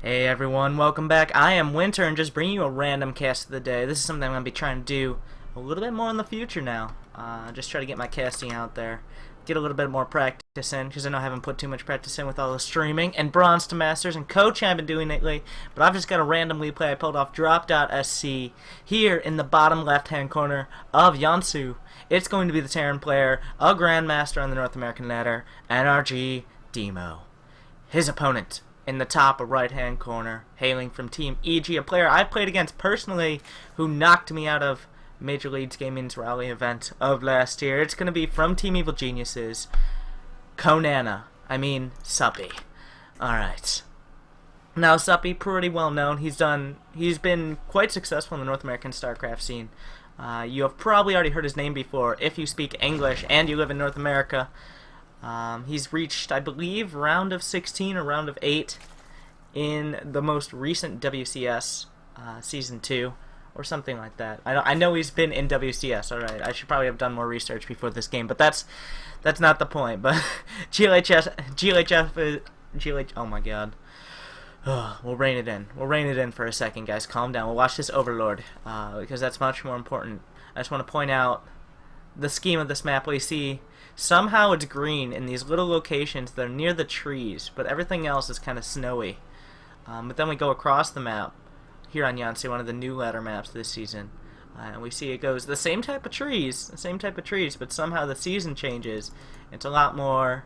Hey everyone, welcome back. I am Winter and just bringing you a random cast of the day. This is something I'm going to be trying to do a little bit more in the future now. Just try to get my casting out there. Get a little bit more practice in, because I know I haven't put too much practice in with all the streaming and Bronze to Masters and coaching I've been doing lately. But I've just got a random lead play I pulled off Drop.SC here in the bottom left hand corner of Yeonsu. It's going to be the Terran player, a Grandmaster on the North American ladder, NrG Deemo. His opponent in the top right hand corner, hailing from Team EG, a player I've played against personally who knocked me out of Major Leagues Gaming's rally event of last year. It's going to be from Team Evil Geniuses, Suppy. Alright. Now Suppy, pretty well known. He's been quite successful in the North American StarCraft scene. You have probably already heard his name before if you speak English and you live in North America. He's reached, I believe, round of 16 or round of 8 in the most recent WCS Season 2 or something like that. I know he's been in WCS, alright. I should probably have done more research before this game, but that's not the point. But GLHF, oh my god. We'll rein it in. We'll rein it in for a second, guys. Calm down. We'll watch this Overlord, because that's much more important. I just want to point out the scheme of this map. We see somehow it's green in these little locations that are near the trees, but everything else is kind of snowy. But then we go across the map here on Yeonsu, one of the new ladder maps this season, and we see it goes the same type of trees, but somehow the season changes. It's a lot more,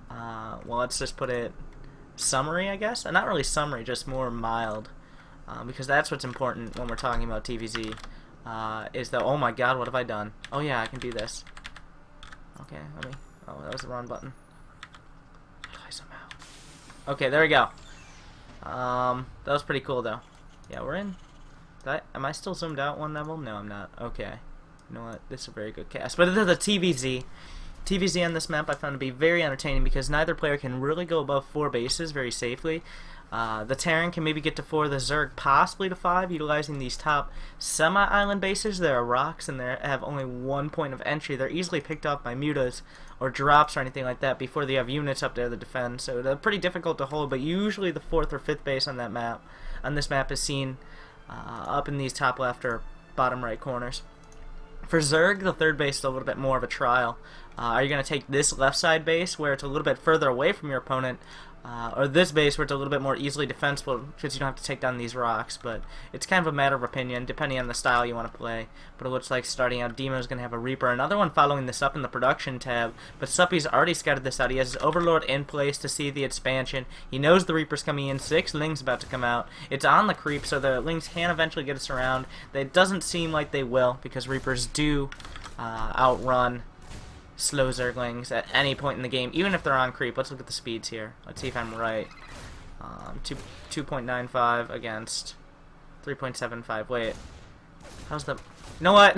well, let's just put it summery, I guess. Not really summery, just more mild, because that's what's important when we're talking about TvZ. Is that, oh my god, what have I done? Oh yeah, I can do this. Okay, oh, that was the wrong button. Somehow. Okay, there we go. That was pretty cool though. Yeah, we're in. Am I still zoomed out one level? No, I'm not. Okay. You know what? This is a very good cast. But the TvZ. TvZ on this map I found to be very entertaining because neither player can really go above 4 bases very safely. The Terran can maybe get to 4, the Zerg possibly to 5, utilizing these top semi-island bases. There are rocks and they have only 1 point of entry. They're easily picked off by mutas or drops or anything like that before they have units up there to defend. So they're pretty difficult to hold, but usually the 4th or 5th base on this map is seen up in these top left or bottom right corners. For Zerg, the 3rd base is a little bit more of a trial. Are you going to take this left side base where it's a little bit further away from your opponent, or this base where it's a little bit more easily defensible because you don't have to take down these rocks? But it's kind of a matter of opinion depending on the style you want to play. But it looks like starting out, Deemo is going to have a Reaper. Another one following this up in the production tab, but Suppy's already scouted this out. He has his Overlord in place to see the expansion. He knows the Reaper's coming in. 6 Lings about to come out. It's on the creep, so the Lings can eventually get us around. It doesn't seem like they will because Reapers do outrun slow Zerglings at any point in the game, even if they're on creep. Let's look at the speeds here. Let's see if I'm right. 2.95 against 3.75. Wait, how's the? You know what?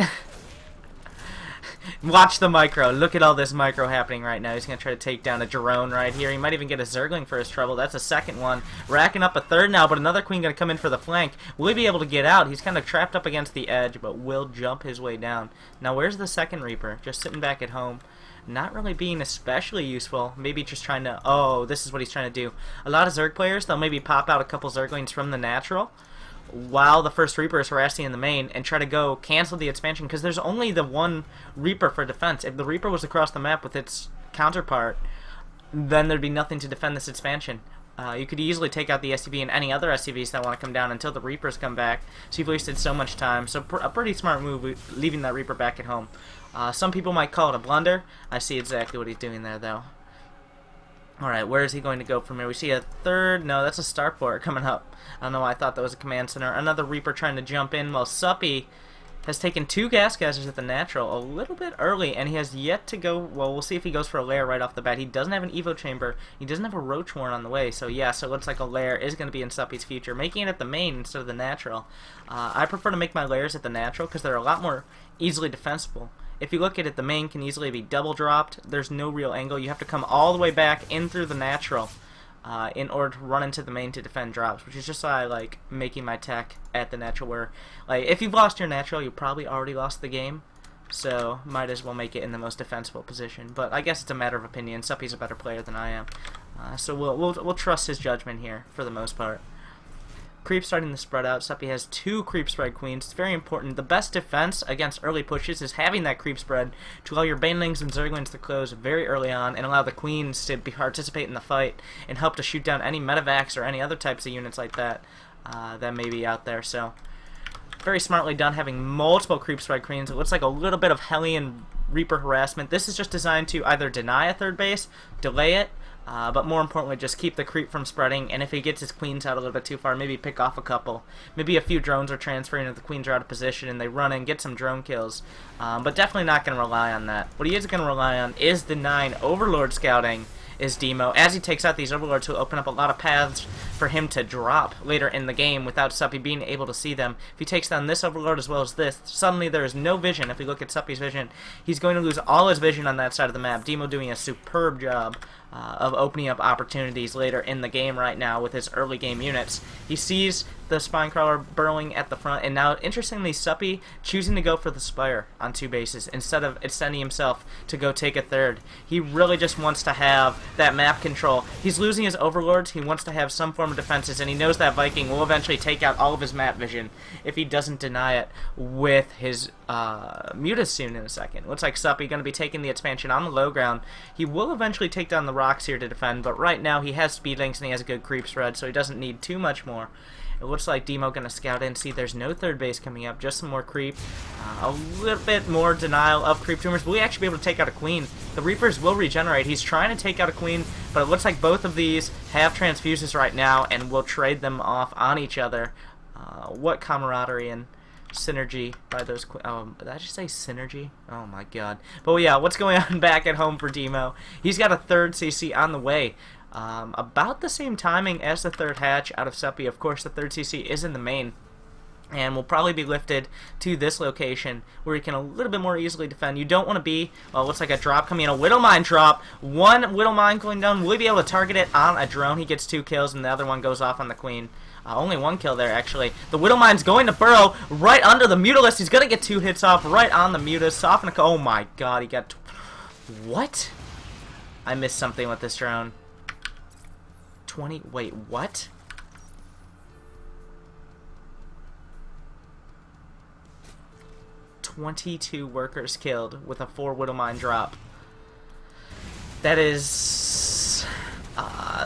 Watch the micro. Look at all this micro happening right now. He's gonna try to take down a drone right here. He might even get a Zergling for his trouble. That's a second one. Racking up a third now, but another Queen gonna come in for the flank. Will he be able to get out? He's kind of trapped up against the edge, but will jump his way down. Now where's the second Reaper? Just sitting back at home. Not really being especially useful. Maybe just trying to, oh, this is what he's trying to do. A lot of Zerg players, they'll maybe pop out a couple Zerglings from the natural while the first Reaper is harassing in the main and try to go cancel the expansion because there's only the one Reaper for defense. If the Reaper was across the map with its counterpart, then there'd be nothing to defend this expansion. You could easily take out the SCV and any other SCVs that want to come down until the Reapers come back. So you've wasted so much time. So a pretty smart move leaving that Reaper back at home. Some people might call it a blunder. I see exactly what he's doing there though. Alright, where is he going to go from here? We see a third, no, that's a starport coming up. I don't know why I thought that was a command center. Another Reaper trying to jump in while Suppy has taken 2 gas gassers at the natural a little bit early, and he has yet to go, well, we'll see if he goes for a lair right off the bat. He doesn't have an Evo chamber. He doesn't have a Roach Warren on the way, so yeah, so it looks like a lair is going to be in Suppy's future, making it at the main instead of the natural. I prefer to make my lairs at the natural because they're a lot more easily defensible. If you look at it, the main can easily be double dropped. There's no real angle. You have to come all the way back in through the natural in order to run into the main to defend drops, which is just why I like making my tech at the natural where, like, if you've lost your natural, you probably already lost the game. So might as well make it in the most defensible position. But I guess it's a matter of opinion. Suppy's a better player than I am, so we'll trust his judgment here for the most part. Creep starting to spread out. Suppy has 2 creep spread queens. It's very important. The best defense against early pushes is having that creep spread to allow your banelings and zerglings to close very early on and allow the queens to participate in the fight and help to shoot down any medevacs or any other types of units like that that may be out there. So very smartly done having multiple creep spread queens. It looks like a little bit of Hellion Reaper harassment. This is just designed to either deny a third base, delay it, but more importantly, just keep the creep from spreading, and if he gets his queens out a little bit too far, maybe pick off a couple. Maybe a few drones are transferring if the queens are out of position, and they run in, get some drone kills. But definitely not going to rely on that. What he is going to rely on is denying Overlord scouting is Deemo. As he takes out these Overlords, he'll open up a lot of paths for him to drop later in the game without Suppy being able to see them. If he takes down this Overlord as well as this, suddenly there is no vision. If we look at Suppy's vision, he's going to lose all his vision on that side of the map. Deemo doing a superb job of opening up opportunities later in the game right now with his early game units. He sees the Spinecrawler burrowing at the front, and now, interestingly, Suppy choosing to go for the Spire on 2 bases instead of extending himself to go take a third. He really just wants to have that map control. He's losing his Overlords. He wants to have some form of defenses, and he knows that Viking will eventually take out all of his map vision if he doesn't deny it with his Mutas soon in a second. Looks like Suppy going to be taking the expansion on the low ground. He will eventually take down the rocks here to defend, but right now he has speedlings and he has a good creep spread, so he doesn't need too much more. It looks like Deemo going to scout in. See, there's no third base coming up, just some more creep. A little bit more denial of creep tumors. Will he actually be able to take out a queen? The Reapers will regenerate. He's trying to take out a queen, but it looks like both of these have transfuses right now and will trade them off on each other. What camaraderie and synergy by those did I just say synergy? Oh my god. But yeah, what's going on back at home for Deemo? He's got a third CC on the way. About the same timing as the third hatch out of Suppy. Of course, the third CC is in the main, and will probably be lifted to this location where he can a little bit more easily defend. You don't want to be, well, it looks like a drop coming in, a Widow Mine drop. One Widow Mine going down. Will he be able to target it on a drone? He gets 2 kills, and the other one goes off on the queen. Only 1 kill there, actually. The Widow Mine's going to burrow right under the Mutalist. He's going to get 2 hits off right on the Mutas. Soften a, oh my god, he got... What? I missed something with this drone. 20, wait, what? "22 workers killed with a 4 Widow Mine drop." That is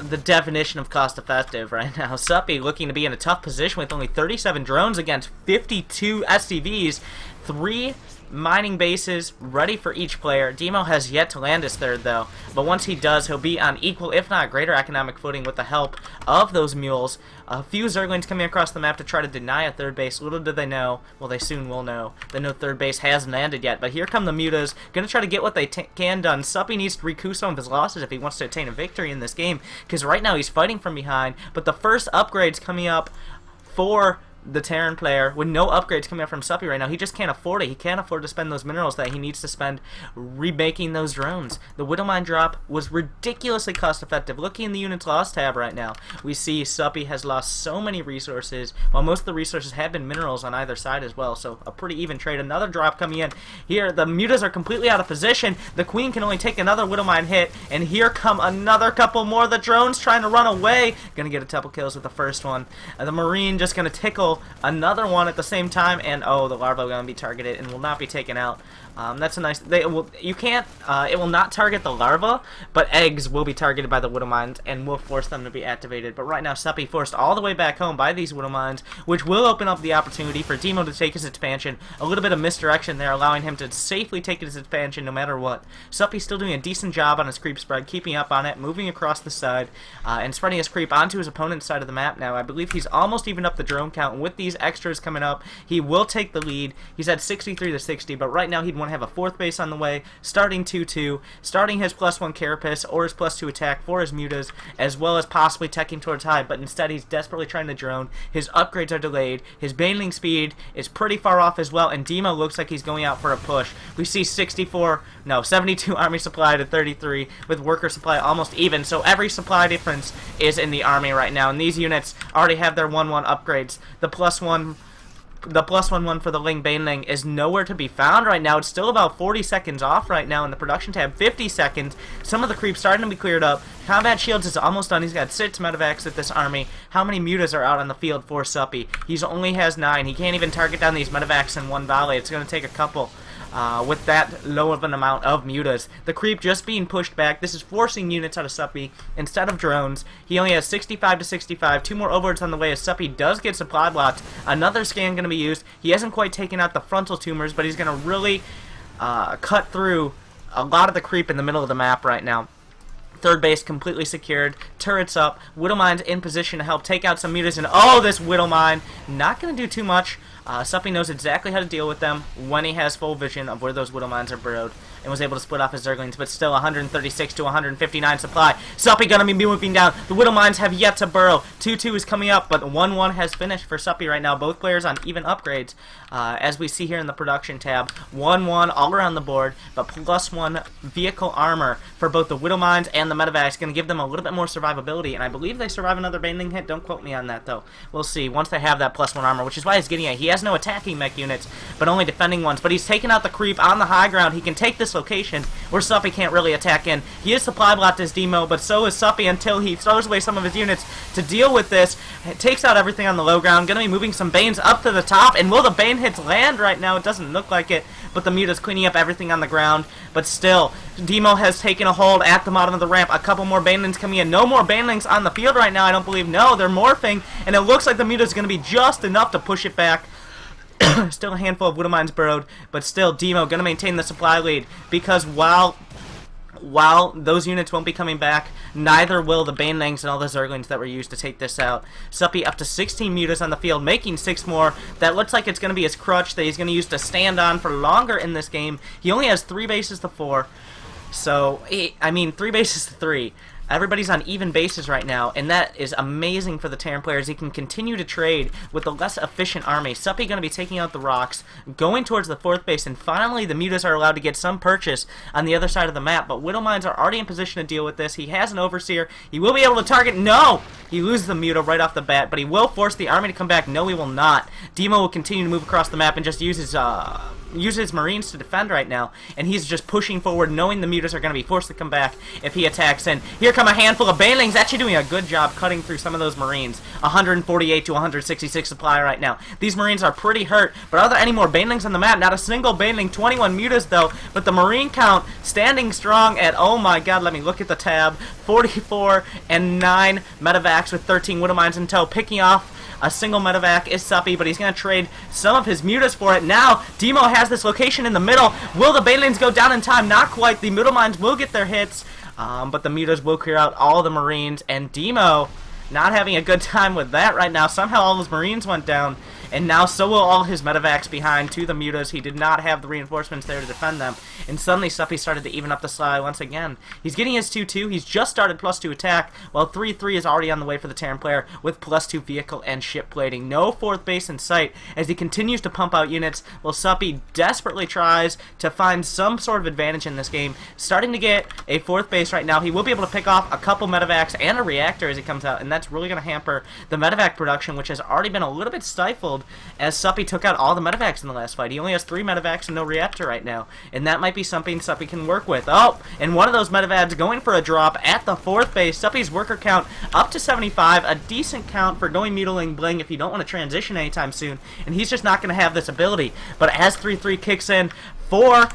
the definition of cost effective right now. Suppy looking to be in a tough position with only 37 drones against 52 SCVs, 3 mining bases ready for each player. Deemo has yet to land his third, though, but once he does, he'll be on equal, if not greater, economic footing with the help of those mules. A few Zerglings coming across the map to try to deny a third base. Little did they know, well, they soon will know, that no third base hasn't landed yet. But here come the Mutas, going to try to get what they can done. Suppy needs to recoup some of his losses if he wants to attain a victory in this game, because right now he's fighting from behind, but the first upgrades coming up for the Terran player, with no upgrades coming up from Suppy right now, he just can't afford it. He can't afford to spend those minerals that he needs to spend remaking those drones. The Widow Mine drop was ridiculously cost effective. Looking in the units lost tab right now, we see Suppy has lost so many resources, while most of the resources have been minerals on either side as well, so a pretty even trade. Another drop coming in. Here, the Mutas are completely out of position. The Queen can only take another Widow Mine hit, and here come another couple more. The drone's trying to run away. Gonna get a couple kills with the first one. The Marine just gonna tickle another one at the same time, and oh, the larva will be targeted and will not be taken out. That's a nice. It will not target the larva, but eggs will be targeted by the Widow Mines and will force them to be activated. But right now, Suppy forced all the way back home by these Widow Mines, which will open up the opportunity for Deemo to take his expansion. A little bit of misdirection there, allowing him to safely take his expansion no matter what. Suppy's still doing a decent job on his creep spread, keeping up on it, moving across the side, and spreading his creep onto his opponent's side of the map now. I believe he's almost evened up the drone count, and with these extras coming up, he will take the lead. He's at 63 to 60, but right now he'd want to have a 4th base on the way, starting 2-2, starting his +1 Carapace or his +2 attack for his Mutas, as well as possibly teching towards high, but instead he's desperately trying to drone. His upgrades are delayed, his baneling speed is pretty far off as well, and Deemo looks like he's going out for a push. We see 72 army supply to 33, with worker supply almost even, so every supply difference is in the army right now, and these units already have their 1-1 upgrades. The +1 The +1/1 for the Ling Baneling is nowhere to be found right now. It's still about 40 seconds off right now in the production tab. 50 seconds. Some of the creeps starting to be cleared up. Combat Shields is almost done. He's got 6 medevacs at this army. How many mutas are out on the field for Suppy? He only has 9. He can't even target down these medevacs in one volley. It's going to take a couple. With that low of an amount of mutas. The creep just being pushed back. This is forcing units out of Suppy instead of drones. He only has 65 to 65. 2 more overlords on the way as Suppy does get supply blocked. Another scan going to be used. He hasn't quite taken out the frontal tumors, but he's going to really cut through a lot of the creep in the middle of the map right now. Third base completely secured. Turrets up. Widowmine's in position to help take out some mutas. And oh, this Widowmine not going to do too much. Suppy knows exactly how to deal with them when he has full vision of where those Widowmines are burrowed and was able to split off his Zerglings, but still 136 to 159 supply. Suppy gonna be moving down. The Widowmines have yet to burrow. 2-2 is coming up, but 1-1 has finished for Suppy right now. Both players on even upgrades, as we see here in the production tab. 1-1 all around the board, but +1 vehicle armor for both the Widowmines and the medevacs going to give them a little bit more survivability, and I believe they survive another Baneling hit. Don't quote me on that, though. We'll see once they have that +1 armor, which is why he's getting it. He has no attacking mech units, but only defending ones, but he's taking out the creep on the high ground. He can take this location where Suppy can't really attack in. He is supply blocked as Deemo, but so is Suppy until he throws away some of his units to deal with this. It takes out everything on the low ground. Going to be moving some Banes up to the top, and will the Bane hits land right now? It doesn't look like it, but the Muta's cleaning up everything on the ground. But still, Deemo has taken a hold at the bottom of the ramp. A couple more Banelings coming in. No more Banelings on the field right now, I don't believe. No, they're morphing, and it looks like the Muta's going to be just enough to push it back. Still a handful of Widowmines burrowed, but still Deemo going to maintain the supply lead, because while those units won't be coming back, neither will the Banelings and all the Zerglings that were used to take this out. Suppy up to 16 mutas on the field, making 6 more. That looks like it's going to be his crutch that he's going to use to stand on for longer in this game. He only has 3 bases to 4, so, I mean, 3 bases to 3. Everybody's on even bases right now, and that is amazing for the Terran players. He can continue to trade with the less efficient army. Suppy going to be taking out the rocks, going towards the 4th base, and finally the Mutas are allowed to get some purchase on the other side of the map, but Widowmines are already in position to deal with this. He has an Overseer. He will be able to target. No! He loses the Muta right off the bat, but he will force the army to come back. No, he will not. Deemo will continue to move across the map and just use his Marines to defend right now, and he's just pushing forward, knowing the Mutas are going to be forced to come back if he attacks in. Here come a handful of Banelings, actually doing a good job cutting through some of those Marines. 148 to 166 supply right now. These Marines are pretty hurt, but are there any more Banelings on the map? Not a single Baneling. 21 Mutas though, but the Marine count standing strong at, oh my god, let me look at the tab, 44 and 9 medevacs with 13 Widowmines in tow, picking off a single medevac is Suppy, but he's going to trade some of his mutas for it. Now, Deemo has this location in the middle. Will the Banelings go down in time? Not quite. The Widowmines will get their hits, but the mutas will clear out all the Marines, and Deemo not having a good time with that right now. Somehow all his Marines went down, and now so will all his medevacs behind to the mutas. He did not have the reinforcements there to defend them, and suddenly Suppy started to even up the slide once again. He's getting his 2-2. He's just started +2 attack, while 3-3 is already on the way for the Terran player with +2 vehicle and ship plating. No 4th base in sight as he continues to pump out units, while Suppy desperately tries to find some sort of advantage in this game. Starting to get a 4th base right now. He will be able to pick off a couple medevacs and a reactor as he comes out, and that's really going to hamper the medevac production, which has already been a little bit stifled as Suppy took out all the medevacs in the last fight. He only has 3 medevacs and no reactor right now, and that might be something Suppy can work with. Oh, and one of those medevacs going for a drop at the 4th base. Suppy's worker count up to 75, a decent count for going Mutiling Bling if you don't want to transition anytime soon, and he's just not going to have this ability. But as 3-3 kicks in for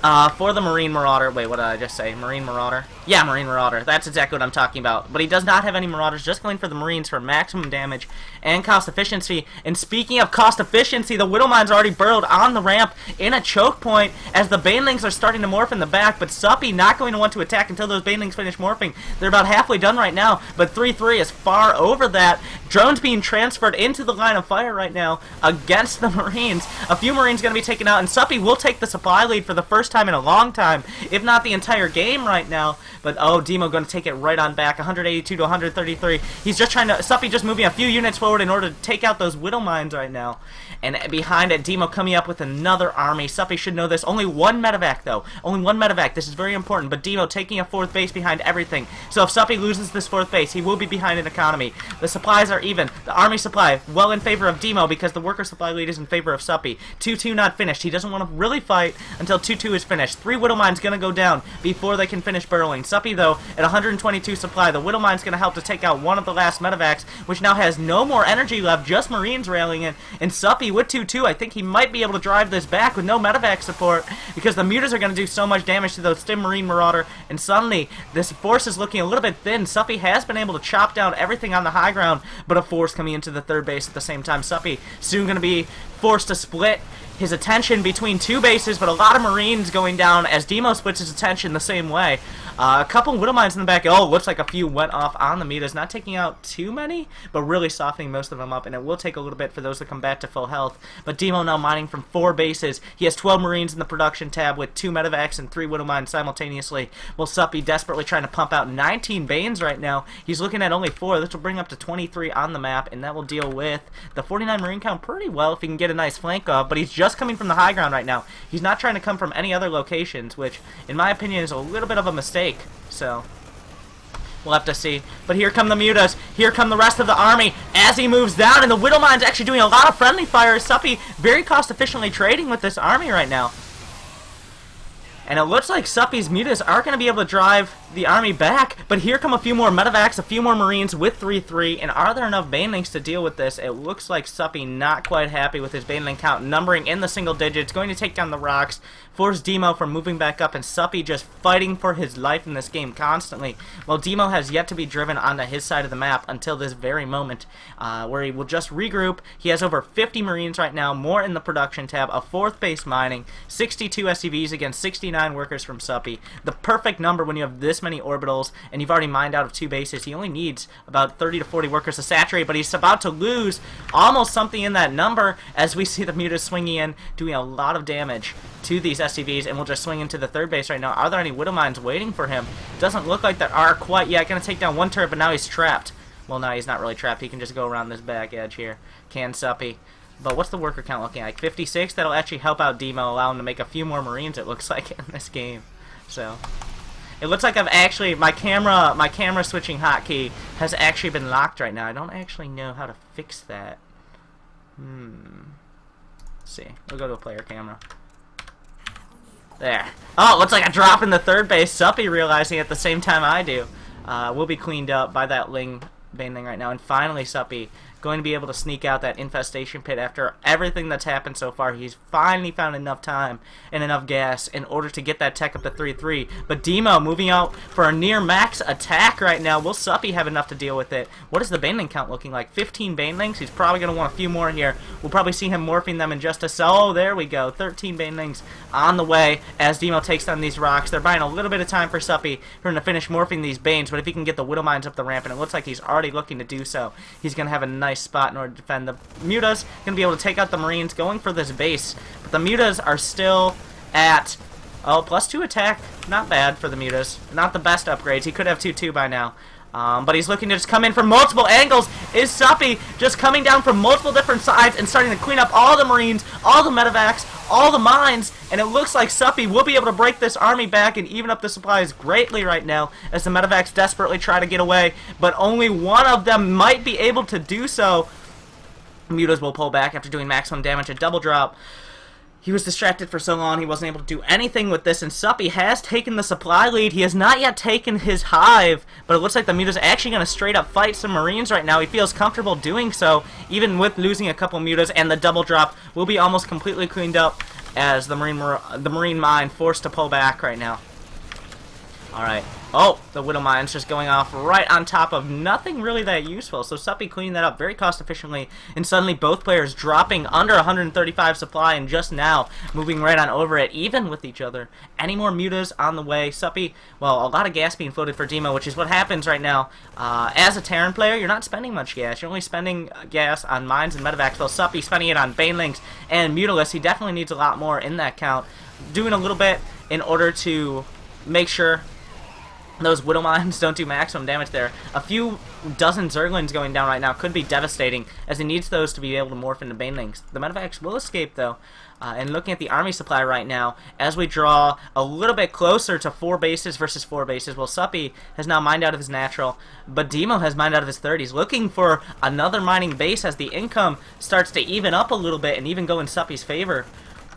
the Marine Marauder. Wait, what did I just say? Marine Marauder? Yeah, Marine Marauder. That's exactly what I'm talking about. But he does not have any Marauders, just going for the Marines for maximum damage and cost efficiency. And speaking of cost efficiency, the Widowmine's already burrowed on the ramp in a choke point as the Banelings are starting to morph in the back, but Suppy not going to want to attack until those Banelings finish morphing. They're about halfway done right now, but 3-3 is far over that. Drones being transferred into the line of fire right now against the Marines. A few Marines going to be taken out, and Suppy will take the supply lead for the first time in a long time, if not the entire game right now. But oh, Deemo going to take it right on back, 182 to 133. He's just trying to, Suppy just moving a few units forward in order to take out those Widowmines right now. And behind it, Deemo coming up with another army. Suppy should know this. Only 1 medevac though. Only 1 medevac. This is very important. But Deemo taking a 4th base behind everything. So if Suppy loses this 4th base, he will be behind in economy. The supplies are even. The army supply well in favor of Deemo because the worker supply lead is in favor of Suppy. 2-2 not finished. He doesn't want to really fight until 2-2 is finished. 3 Widow Mines going to go down before they can finish burrowing. Suppy, though, at 122 supply. The Widow Mine's going to help to take out one of the last medevacs, which now has no more energy left, just Marines railing in. And Suppy with 2-2, I think he might be able to drive this back with no medevac support because the mutas are going to do so much damage to those Stim Marine Marauder, and suddenly this force is looking a little bit thin. Suppy has been able to chop down everything on the high ground, but a force coming into the third base at the same time. Suppy soon going to be forced to split his attention between 2 bases, but a lot of Marines going down as Deemo splits his attention the same way. A couple Widow Mines in the back. Oh, looks like a few went off on the mutas. Not taking out too many, but really softening most of them up, and it will take a little bit for those to come back to full health. But Deemo now mining from 4 bases. He has 12 Marines in the production tab with 2 medevacs and 3 Widow Mines simultaneously, while Suppy desperately trying to pump out 19 Banes right now. He's looking at only 4. This will bring up to 23 on the map, and that will deal with the 49 Marine count pretty well if he can get a nice flank off, but he's just coming from the high ground right now. He's not trying to come from any other locations, which, in my opinion, is a little bit of a mistake. So, we'll have to see. But here come the mutas. Here come the rest of the army as he moves down. And the Widow Mine's actually doing a lot of friendly fire. Suppy very cost efficiently trading with this army right now. And it looks like Suppy's mutas are going to be able to drive the army back. But here come a few more medevacs, a few more Marines with 3-3. And are there enough banelings to deal with this? It looks like Suppy not quite happy with his baneling count, numbering in the single digits, going to take down the rocks, force Deemo from moving back up, and Suppy just fighting for his life in this game constantly. While Deemo has yet to be driven onto his side of the map until this very moment, where he will just regroup. He has over 50 Marines right now, more in the production tab, a 4th base mining, 62 SCVs against 69 workers from Suppy. The perfect number when you have this many orbitals, and you've already mined out of 2 bases. He only needs about 30 to 40 workers to saturate, but he's about to lose almost something in that number as we see the mutas swinging in, doing a lot of damage to these SCVs, and we'll just swing into the third base right now. Are there any Widow Mines waiting for him? Doesn't look like there are quite yet. Gonna take down 1 turret, but now he's trapped. Well, no, he's not really trapped. He can just go around this back edge here. Can Suppy. But what's the worker count looking like? 56? That'll actually help out Deemo, allow him to make a few more Marines, it looks like, in this game. So, it looks like I've actually, my camera switching hotkey has actually been locked right now. I don't actually know how to fix that. Let's see. We'll go to a player camera. There. Oh, it looks like a drop in the third base. Suppy realizing at the same time I do. Will be cleaned up by that Ling baneling right now. And finally, Suppy going to be able to sneak out that infestation pit after everything that's happened so far. He's finally found enough time and enough gas in order to get that tech up to 3-3. But Deemo moving out for a near max attack right now. Will Suppy have enough to deal with it? What is the baneling count looking like? 15 banelings. He's probably going to want a few more here. We'll probably see him morphing them in just a second. Oh, there we go. 13 banelings on the way as Deemo takes down these rocks. They're buying a little bit of time for Suppy for him to finish morphing these banes, but if he can get the Widow Mines up the ramp, and it looks like he's already looking to do so, he's going to have a nice spot in order to defend. The mutas going to be able to take out the Marines going for this base, but the mutas are still at, oh, +2 attack. Not bad for the mutas. Not the best upgrades. He could have 2-2 by now. But he's looking to just come in from multiple angles. Is Suppy just coming down from multiple different sides and starting to clean up all the Marines, all the medevacs, all the mines, and it looks like Suppy will be able to break this army back and even up the supplies greatly right now as the medevacs desperately try to get away, but only one of them might be able to do so. Mutas will pull back after doing maximum damage. A double drop. He was distracted for so long he wasn't able to do anything with this, and Suppy has taken the supply lead. He has not yet taken his hive, but it looks like the mutas are actually going to straight up fight some Marines right now. He feels comfortable doing so, even with losing a couple mutas, and the double drop will be almost completely cleaned up as the Marine mine forced to pull back right now. Alright. Oh, the Widow Mine's just going off right on top of nothing really that useful. So Suppy cleaning that up very cost efficiently, and suddenly both players dropping under 135 supply and just now moving right on over it, even with each other. Any more mutas on the way? Suppy, well, a lot of gas being floated for Deemo, which is what happens right now. As a Terran player, you're not spending much gas. You're only spending gas on mines and medevacs, while Suppy spending it on banelings and mutalists. He definitely needs a lot more in that count. Doing a little bit in order to make sure those Widow Mines don't do maximum damage there. A few dozen Zerglings going down right now could be devastating, as he needs those to be able to morph into banelings. The medevacs will escape, though. And looking at the army supply right now, as we draw a little bit closer to 4 bases versus 4 bases, well, Suppy has now mined out of his natural, but Deemo has mined out of his 30s, looking for another mining base as the income starts to even up a little bit and even go in Suppy's favor.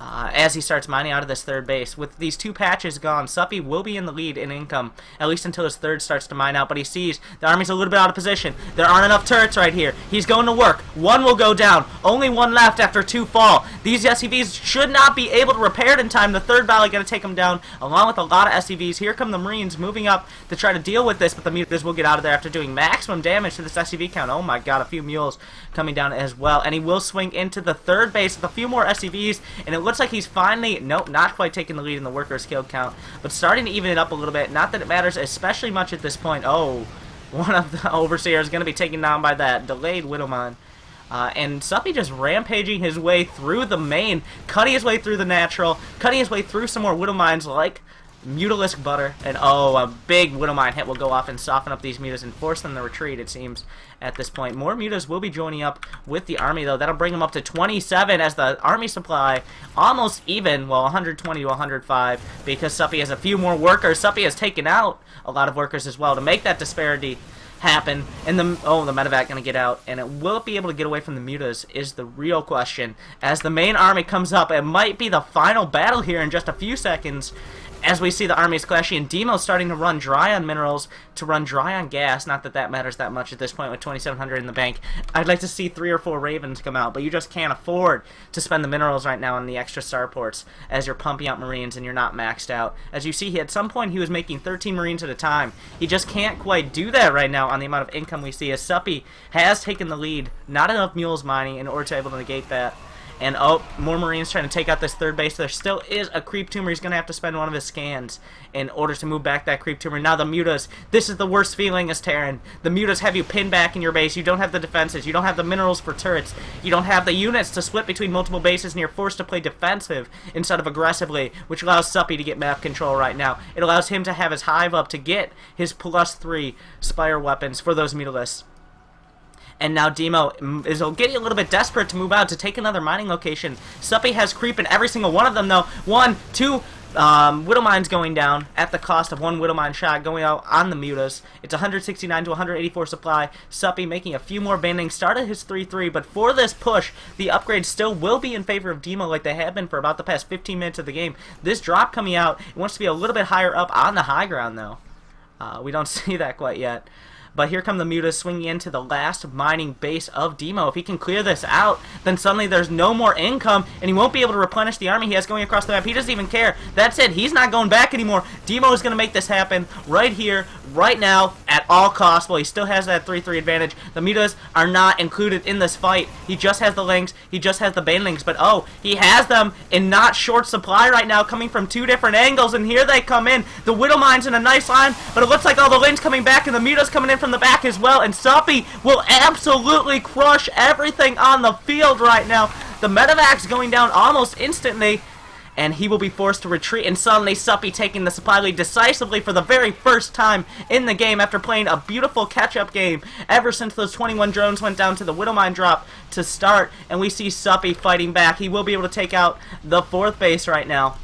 As he starts mining out of this 3rd base. With these 2 patches gone, Suppy will be in the lead in income, at least until his 3rd starts to mine out, but he sees the army's a little bit out of position. There aren't enough turrets right here. He's going to work. 1 will go down. Only 1 left after 2 fall. These SCVs should not be able to repair it in time. The 3rd Valley going to take him down, along with a lot of SCVs. Here come the Marines moving up to try to deal with this, but the Mutas will get out of there after doing maximum damage to this SCV count. Oh my god, a few mules coming down as well, and he will swing into the 3rd base with a few more SCVs, and it looks like he's finally, nope, not quite taking the lead in the workers killed count, but starting to even it up a little bit. Not that it matters especially much at this point. Oh, one of the Overseers is going to be taken down by that delayed Widowmine. And Suppy just rampaging his way through the main, cutting his way through the natural, cutting his way through some more Widowmines like Mutalisk Butter, and oh, a big Widowmine hit will go off and soften up these Mutas and force them to retreat, it seems, at this point. More Mutas will be joining up with the army, though. That'll bring them up to 27 as the army supply almost even, well, 120 to 105, because Suppy has a few more workers. Suppy has taken out a lot of workers as well to make that disparity happen. And the medevac going to get out, and it will it be able to get away from the Mutas is the real question. As the main army comes up, it might be the final battle here in just a few seconds, as we see the armies clashing, and Deemo starting to run dry on minerals, to run dry on gas. Not that that matters that much at this point with 2,700 in the bank. I'd like to see 3 or 4 Ravens come out, but you just can't afford to spend the minerals right now on the extra starports as you're pumping out Marines and you're not maxed out. As you see, at some point he was making 13 Marines at a time. He just can't quite do that right now on the amount of income we see, as Suppy has taken the lead. Not enough mules mining in order to be able to negate that. And oh, more Marines trying to take out this 3rd base. There still is a creep tumor. He's going to have to spend one of his scans in order to move back that creep tumor. Now the Mutas, this is the worst feeling as Terran. The Mutas have you pinned back in your base. You don't have the defenses. You don't have the minerals for turrets. You don't have the units to split between multiple bases, and you're forced to play defensive instead of aggressively, which allows Suppy to get map control right now. It allows him to have his hive up to get his +3 Spire weapons for those Mutalisks. And now Deemo is getting a little bit desperate to move out to take another mining location. Suppy has creep in every single one of them, though. 1, 2 Widowmines going down at the cost of 1 Widowmine shot going out on the Mutas. It's 169 to 184 supply. Suppy making a few more bandings. Started his 3-3, but for this push, the upgrades still will be in favor of Deemo like they have been for about the past 15 minutes of the game. This drop coming out, it wants to be a little bit higher up on the high ground, though. We don't see that quite yet. But here come the Mutas swinging into the last mining base of Deemo. If he can clear this out, then suddenly there's no more income, and he won't be able to replenish the army he has going across the map. He doesn't even care. That's it. He's not going back anymore. Deemo is going to make this happen right here, right now, at all costs. Well, he still has that 3-3 advantage. The Mutas are not included in this fight. He just has the links. He just has the banelings. But, oh, he has them in not short supply right now, coming from 2 different angles, and here they come in. The Widowmine's in a nice line, but it looks like all the links coming back, and the Mutas coming in from the back as well, and Suppy will absolutely crush everything on the field right now. The medevac's going down almost instantly, and he will be forced to retreat, and suddenly Suppy taking the supply lead decisively for the very first time in the game after playing a beautiful catch-up game ever since those 21 drones went down to the Widowmine drop to start, and we see Suppy fighting back. He will be able to take out the 4th base right now.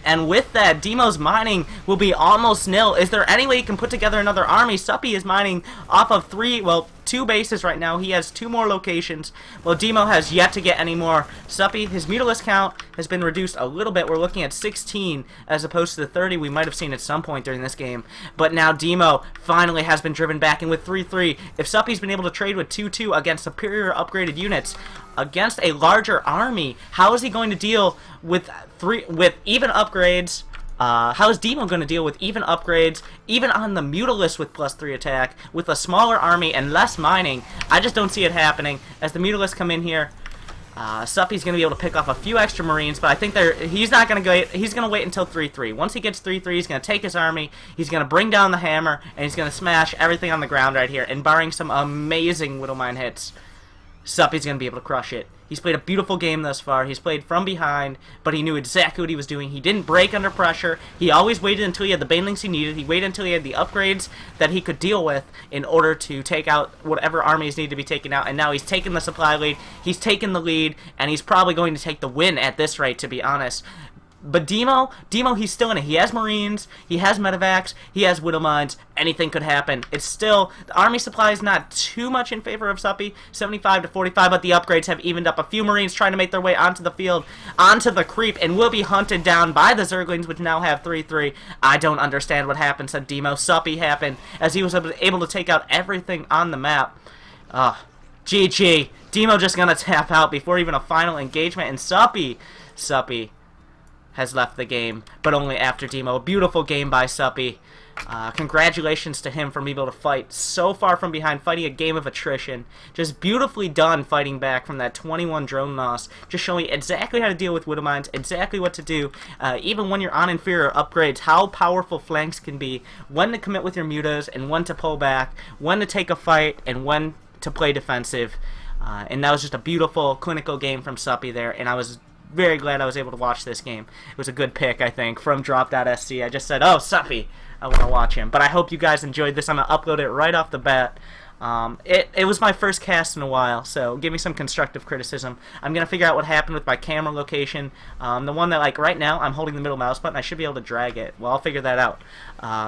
And with that, Deemo's mining will be almost nil. Is there any way he can put together another army? Suppy is mining off of 2 bases right now. He has 2 more locations. Well, Deemo has yet to get any more. Suppy, his Mutalisk count has been reduced a little bit. We're looking at 16 as opposed to the 30 we might have seen at some point during this game. But now Deemo finally has been driven back, and with 3-3, if Suppy's been able to trade with 2-2 against superior upgraded units, against a larger army, how is he going to deal with even upgrades? How is Deemo going to deal with even upgrades, even on the Mutalisk with +3 attack, with a smaller army and less mining? I just don't see it happening. As the Mutalisk come in here, Suppy's going to be able to pick off a few extra Marines, but I think he's not going to go. He's going to wait until 3-3. Once he gets 3-3, he's going to take his army, he's going to bring down the hammer, and he's going to smash everything on the ground right here. And barring some amazing Widowmine hits, Suppy's going to be able to crush it. He's played a beautiful game thus far. He's played from behind, but he knew exactly what he was doing. He didn't break under pressure. He always waited until he had the banelings he needed. He waited until he had the upgrades that he could deal with in order to take out whatever armies needed to be taken out. And now he's taken the supply lead. He's taken the lead, and he's probably going to take the win at this rate, to be honest. But Deemo, he's still in it. He has Marines, he has Medevacs, he has Widow Mines. Anything could happen. It's still, the army supply is not too much in favor of Suppy, 75 to 45, but the upgrades have evened up. A few Marines trying to make their way onto the field, onto the creep, and will be hunted down by the Zerglings, which now have 3-3. I don't understand what happened, said Deemo. Suppy happened, as he was able to take out everything on the map. GG. Deemo just gonna tap out before even a final engagement, and Suppy has left the game, but only after Deemo. A beautiful game by Suppy. Congratulations to him for being able to fight so far from behind, fighting a game of attrition. Just beautifully done fighting back from that 21 drone loss. Just showing exactly how to deal with Widow Mines, exactly what to do, even when you're on inferior upgrades, how powerful flanks can be, when to commit with your mutas, and when to pull back, when to take a fight, and when to play defensive. And that was just a beautiful, clinical game from Suppy there, and I was very glad I was able to watch this game. It was a good pick, I think, from Drop.sc. I just said, oh, Suppy, I want to watch him. But I hope you guys enjoyed this. I'm going to upload it right off the bat. It was my first cast in a while, so give me some constructive criticism. I'm going to figure out what happened with my camera location. The one that, like, right now, I'm holding the middle mouse button. I should be able to drag it. Well, I'll figure that out.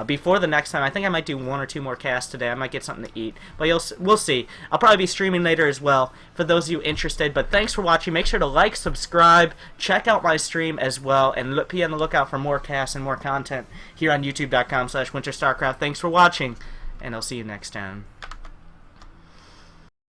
Before the next time, I think I might do 1 or 2 more casts today. I might get something to eat. But we'll see. I'll probably be streaming later as well, for those of you interested. But thanks for watching. Make sure to like, subscribe, check out my stream as well, and be on the lookout for more casts and more content here on youtube.com/WinterStarcraft. Thanks for watching, and I'll see you next time.